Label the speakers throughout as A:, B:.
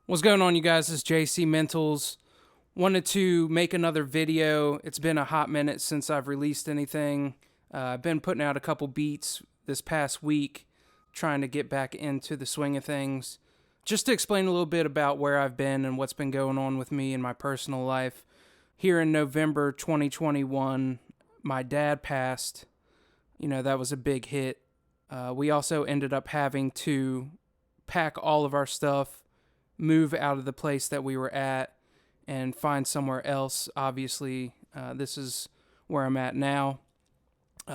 A: What's going on, you guys? This is jcmentalz. Wanted to make another video. It's been a hot minute since I've released anything. I've been putting out a couple beats this past week, trying to get back into the swing of things. Just to explain a little bit about where I've been and what's been going on with me in my personal life. Here in November 2021, my dad passed. That was a big hit. We also ended up having to pack all of our stuff, move out of the place that we were at, and find somewhere else. Obviously, this is where I'm at now.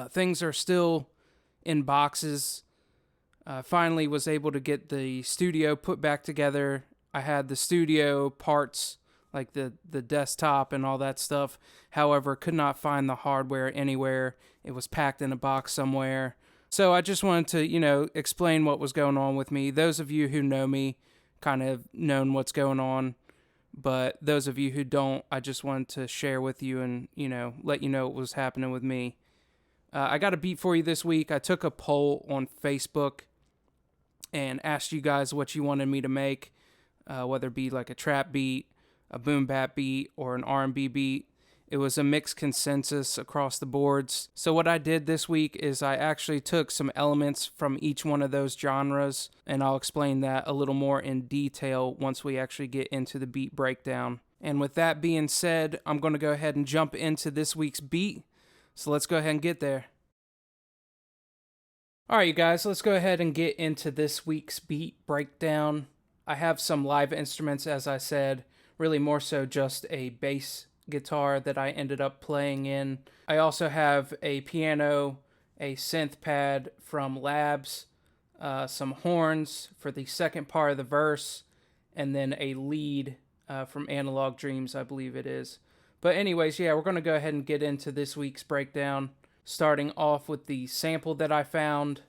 A: Things are still in boxes. Finally was able to get the studio put back together. I had the studio parts, like the desktop and all that stuff. However, could not find the hardware anywhere. It was packed in a box somewhere. So I just wanted to, explain what was going on with me. Those of you who know me kind of known what's going on, but those of you who don't, I just wanted to share with you and, let you know what was happening with me. I got a beat for you this week. I took a poll on Facebook and asked you guys what you wanted me to make, whether it be like a trap beat, a boom bap beat, or an R&B beat. It was a mixed consensus across the boards. So what I did this week is I actually took some elements from each one of those genres, and I'll explain that a little more in detail once we actually get into the beat breakdown. And with that being said, I'm going to go ahead and jump into this week's beat. So let's go ahead and get there. All right, you guys, let's go ahead and get into this week's beat breakdown. I have some live instruments, as I said, really more so just a bass guitar that I ended up playing in. I also have a piano, a synth pad from Labs, some horns for the second part of the verse, and then a lead from Analog Dreams, I believe it is. But anyways, yeah, we're going to go ahead and get into this week's breakdown, starting off with the sample that I found.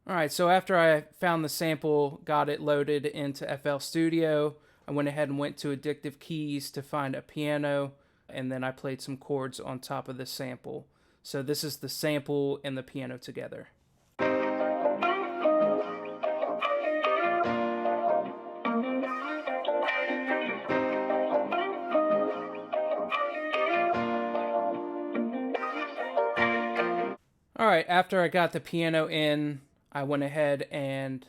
A: Alright, so after I found the sample, got it loaded into FL Studio, I went ahead and went to Addictive Keys to find a piano, and then I played some chords on top of the sample. So this is the sample and the piano together. Alright, after I got the piano in, I went ahead and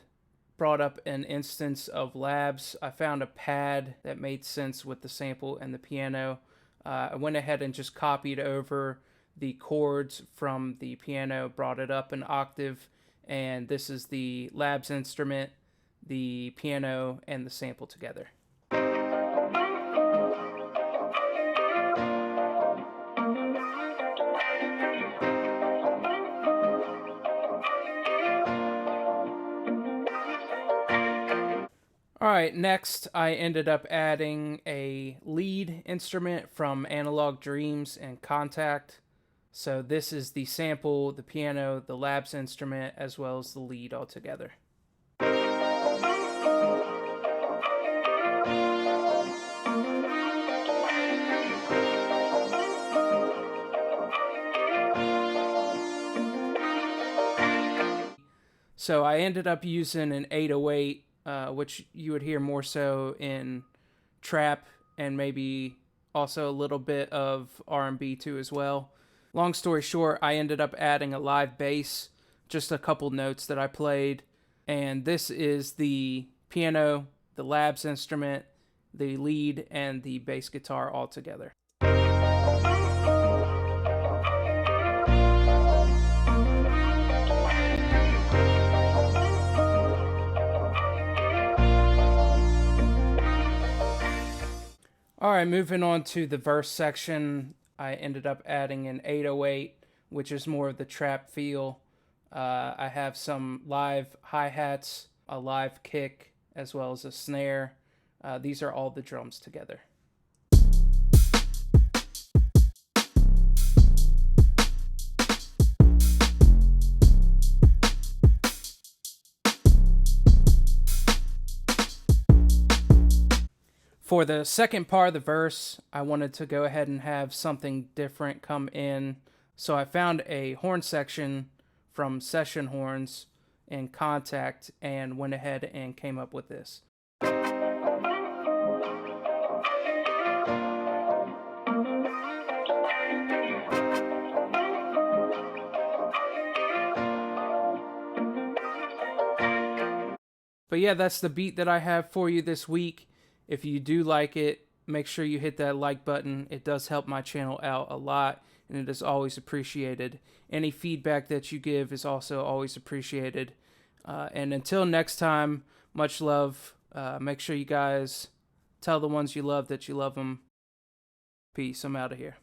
A: brought up an instance of Labs. I found a pad that made sense with the sample and the piano. I went ahead and just copied over the chords from the piano, brought it up an octave, and this is the Labs instrument, the piano, and the sample together. Alright, next I ended up adding a lead instrument from Analog Dreams and Contact. So this is the sample, the piano, the Labs instrument, as well as the lead all together. So I ended up using an 808, which you would hear more so in trap and maybe also a little bit of R&B too as well. Long story short, I ended up adding a live bass, just a couple notes that I played, and this is the piano, the Labs instrument, the lead, and the bass guitar all together. Alright, moving on to the verse section, I ended up adding an 808, which is more of the trap feel. I have some live hi-hats, a live kick, as well as a snare. These are all the drums together. For the second part of the verse, I wanted to go ahead and have something different come in. So I found a horn section from Session Horns in Contact and went ahead and came up with this. But yeah, that's the beat that I have for you this week. If you do like it, make sure you hit that like button. It does help my channel out a lot, and it is always appreciated. Any feedback that you give is also always appreciated. And until next time, much love. Make sure you guys tell the ones you love that you love them. Peace. I'm out of here.